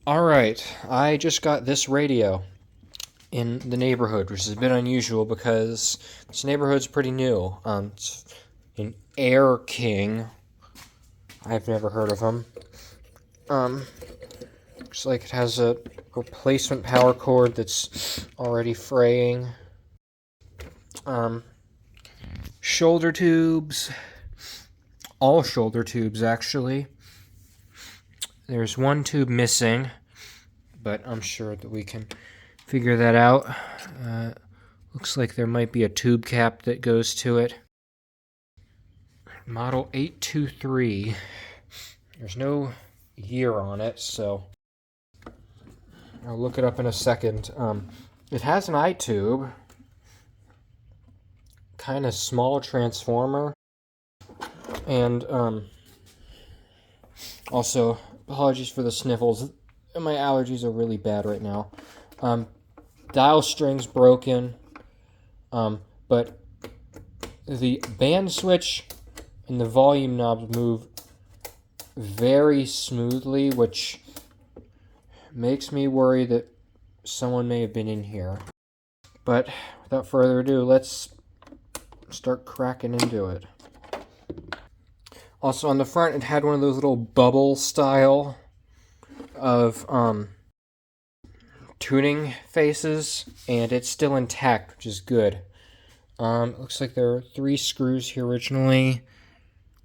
Alright, I just got this radio in the neighborhood, which is a bit unusual because this neighborhood's pretty new. It's an Air King. I've never heard of them. Looks like it has a replacement power cord that's already fraying. Shoulder tubes. All shoulder tubes, actually. There's one tube missing, but I'm sure that we can figure that out. Looks like there might be a tube cap that goes to it. Model 823. There's no year on it, so I'll look it up in a second. It has an I-tube. Kind of small transformer. And, also, apologies for the sniffles. My allergies are really bad right now. Dial string's broken. But the band switch and the volume knobs move very smoothly, which makes me worry that someone may have been in here. But without further ado, let's start cracking into it. Also on the front, it had one of those little bubble style of tuning faces, and it's still intact, which is good. It looks like there are 3 screws here originally,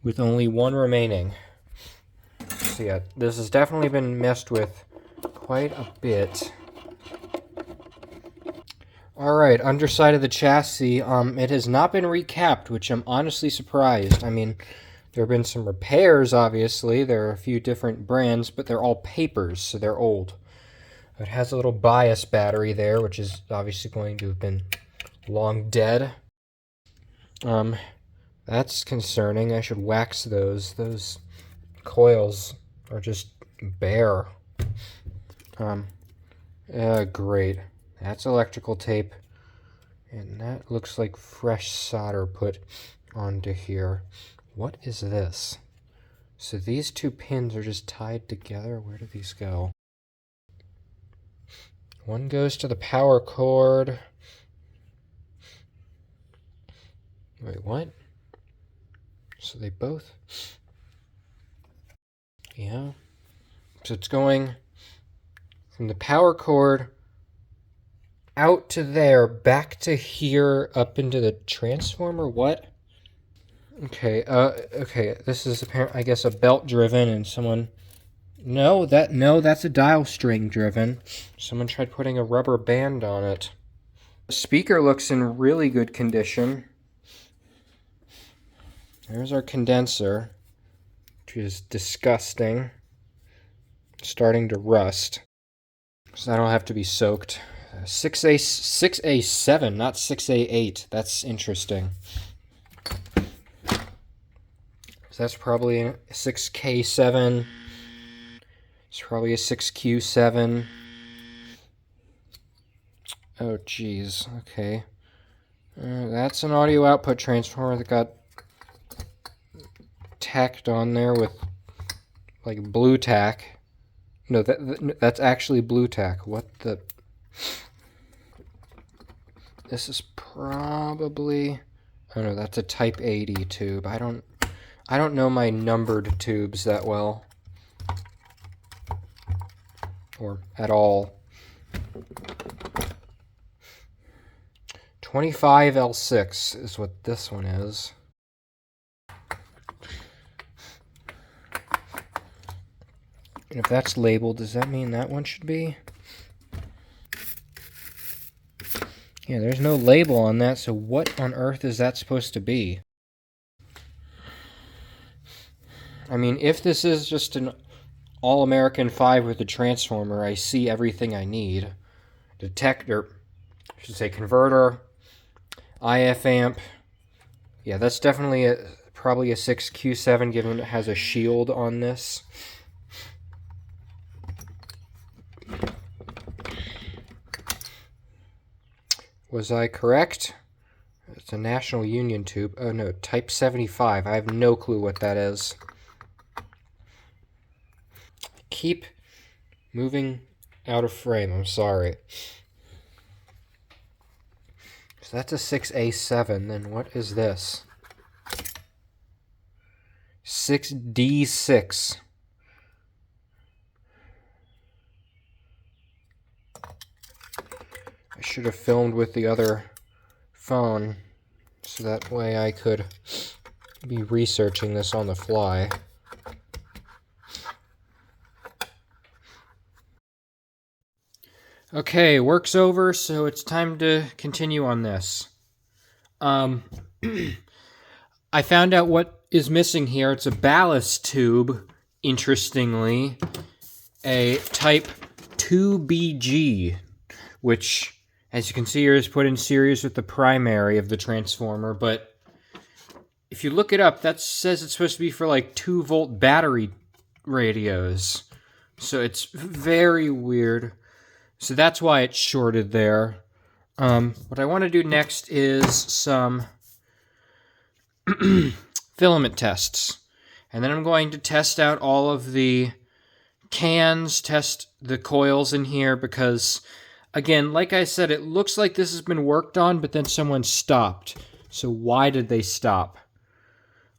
with only 1 remaining. So yeah, this has definitely been messed with quite a bit. Alright, underside of the chassis, it has not been recapped, which I'm honestly surprised. I mean, there have been some repairs, obviously. There are a few different brands, but they're all papers, so they're old. It has a little bias battery there, which is obviously going to have been long dead. That's concerning. I should wax those. Those coils are just bare. Great. That's electrical tape. And that looks like fresh solder put onto here. What is this? So these 2 pins are just tied together. Where do these go? One goes to the power cord. Wait, what? So they both... Yeah. So it's going from the power cord out to there, back to here, up into the transformer? What? Okay, okay, this is apparent, I guess, a belt driven, and someone... No, that's a dial string driven. Someone tried putting a rubber band on it. The speaker looks in really good condition. There's our condenser, which is disgusting. Starting to rust. So that'll have to be soaked. 6A7, not 6A8. That's interesting. So that's probably a 6K7. It's probably a 6Q7. Oh, geez. Okay. That's an audio output transformer that got tacked on there with, like, blue tack. No, that's actually blue tack. What the... This is probably... Oh no, that's a Type 80 tube. I don't know my numbered tubes that well. Or at all. 25L6 is what this one is. And if that's labeled, does that mean that one should be? Yeah, there's no label on that, so what on earth is that supposed to be? I mean, if this is just an All-American 5 with a transformer, I see everything I need. Detector, I should say converter, IF amp. Yeah, that's definitely probably a 6Q7 given it has a shield on this. Was I correct? It's a National Union tube. Oh no, Type 75. I have no clue what that is. I keep moving out of frame. I'm sorry. So that's a 6A7. Then what is this? 6D6. I should have filmed with the other phone so that way I could be researching this on the fly. Okay, work's over, so it's time to continue on this. I found out what is missing here. It's a ballast tube, interestingly, a type 2BG, which, as you can see here, is put in series with the primary of the transformer, but if you look it up, that says it's supposed to be for like 2-volt battery radios. So it's very weird. So that's why it's shorted there. What I want to do next is some filament tests. And then I'm going to test out all of the cans, test the coils in here, because, again, like I said, it looks like this has been worked on, but then someone stopped. So why did they stop?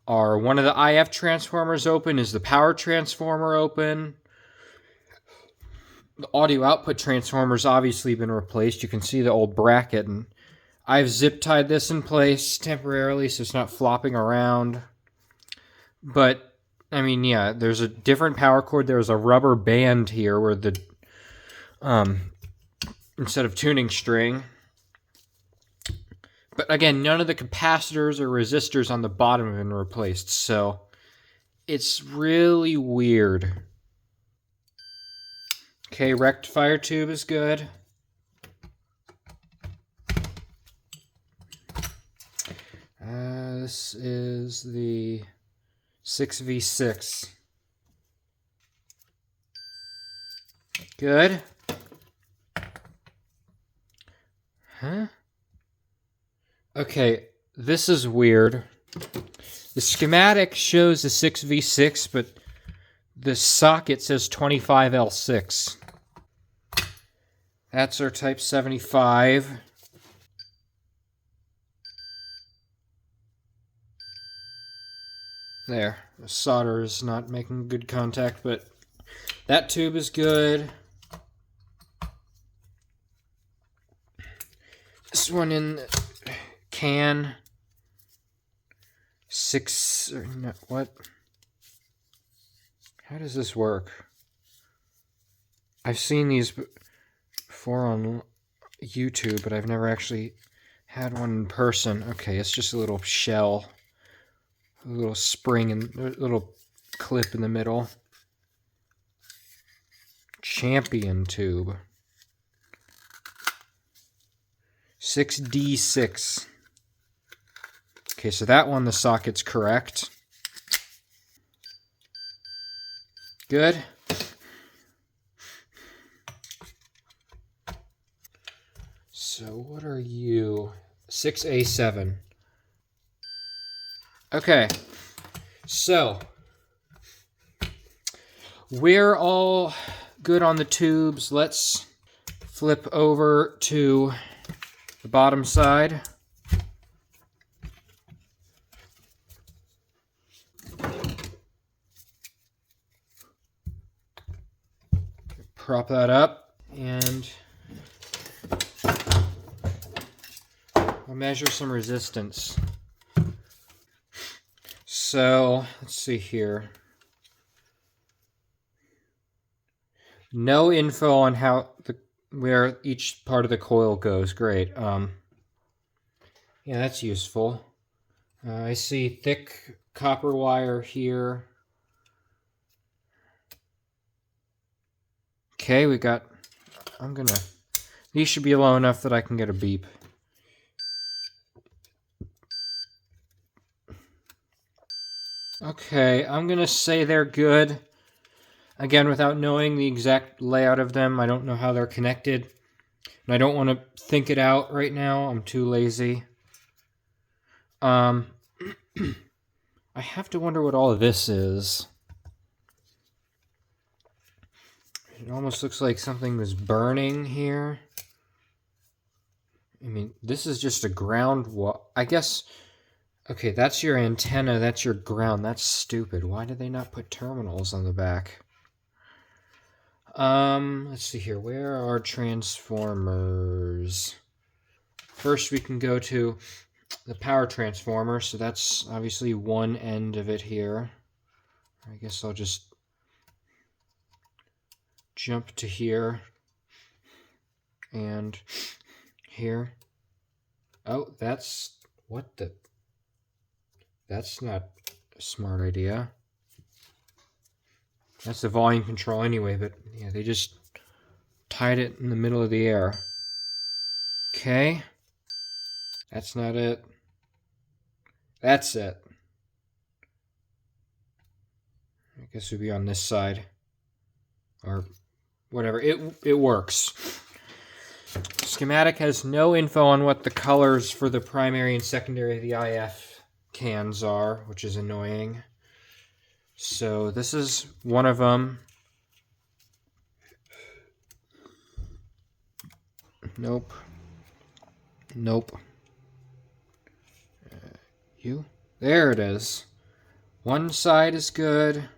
Are one of the IF transformers open? Is the power transformer open? The audio output transformer's obviously been replaced. You can see the old bracket, and I've zip tied this in place temporarily so it's not flopping around. But, I mean, yeah, there's a different power cord. There's a rubber band here where the, instead of tuning string. But again, none of the capacitors or resistors on the bottom have been replaced, so it's really weird. Okay, rectifier tube is good. This is the 6V6. Good. Huh? Okay, this is weird. The schematic shows a 6V6, but the socket says 25L6. That's our type 75. There. The solder is not making good contact, but that tube is good. This one in the can. 6... No, what? How does this work? I've seen these before on YouTube, but I've never actually had one in person. Okay, it's just a little shell. A little spring and a little clip in the middle. Champion tube. 6D6. Okay, so that one, the socket's correct. Good. So what are you? 6A7. Okay, so we're all good on the tubes. Let's flip over to the bottom side. Prop that up, and we'll measure some resistance. So, let's see here. No info on where each part of the coil goes. Great. Yeah, that's useful. I see thick copper wire here. Okay, we got... These should be low enough that I can get a beep. Okay, I'm gonna say they're good. Again, without knowing the exact layout of them, I don't know how they're connected. And I don't want to think it out right now. I'm too lazy. I have to wonder what all of this is. It almost looks like something was burning here. I mean, this is just a ground wall. I guess, okay, that's your antenna, that's your ground. That's stupid. Why did they not put terminals on the back? Let's see here. Where are transformers? First, we can go to the power transformer. So that's obviously one end of it here. I guess I'll just jump to here and here. Oh, that's what the... That's not a smart idea. That's the volume control anyway, but yeah, they just tied it in the middle of the air. Okay. That's not it. That's it. I guess we'd be on this side. Or whatever. It works. Schematic has no info on what the colors for the primary and secondary of the IF cans are, which is annoying. So this is one of them. Nope. Nope. You? There it is. One side is good.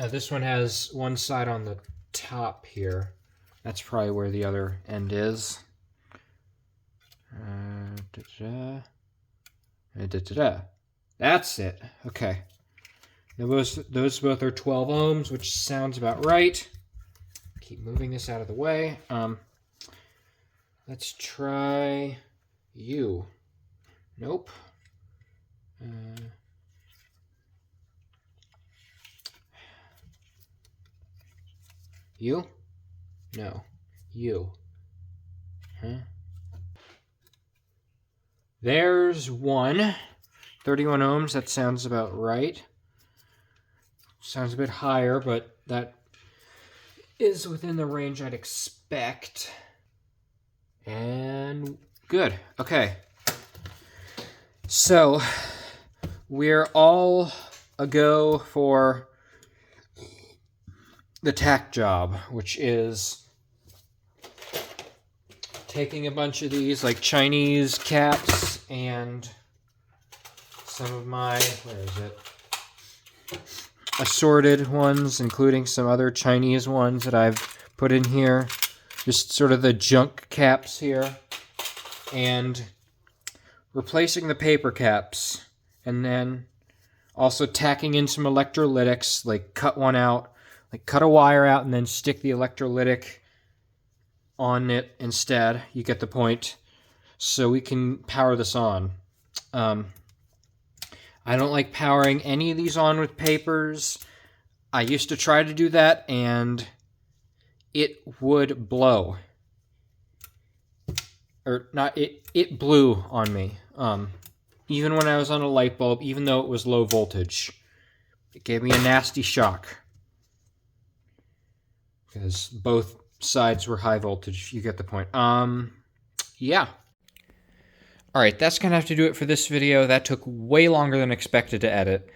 This one has one side on the top here. That's probably where the other end is. That's it. Okay. Now those both are 12 ohms, which sounds about right. Keep moving this out of the way. Let's try you. Nope. You? No. You. Huh? There's one. 31 ohms, that sounds about right. Sounds a bit higher, but that is within the range I'd expect. And good. Okay. So, we're all a go for the tack job, which is taking a bunch of these like Chinese caps and some of my, where is it? Assorted ones, including some other Chinese ones that I've put in here. Just sort of the junk caps here. And replacing the paper caps. And then also tacking in some electrolytics, like cut one out. Like cut a wire out and then stick the electrolytic on it instead. You get the point. So we can power this on. I don't like powering any of these on with papers. I used to try to do that and it would blow. Or not, it blew on me. Even when I was on a light bulb, even though it was low voltage. It gave me a nasty shock. Because both sides were high voltage. You get the point. Yeah. Alright, that's going to have to do it for this video. That took way longer than expected to edit.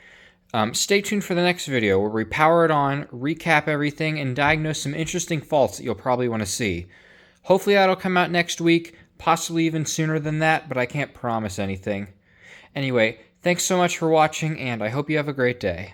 Stay tuned for the next video where we power it on, recap everything, and diagnose some interesting faults that you'll probably want to see. Hopefully that'll come out next week, possibly even sooner than that, but I can't promise anything. Anyway, thanks so much for watching, and I hope you have a great day.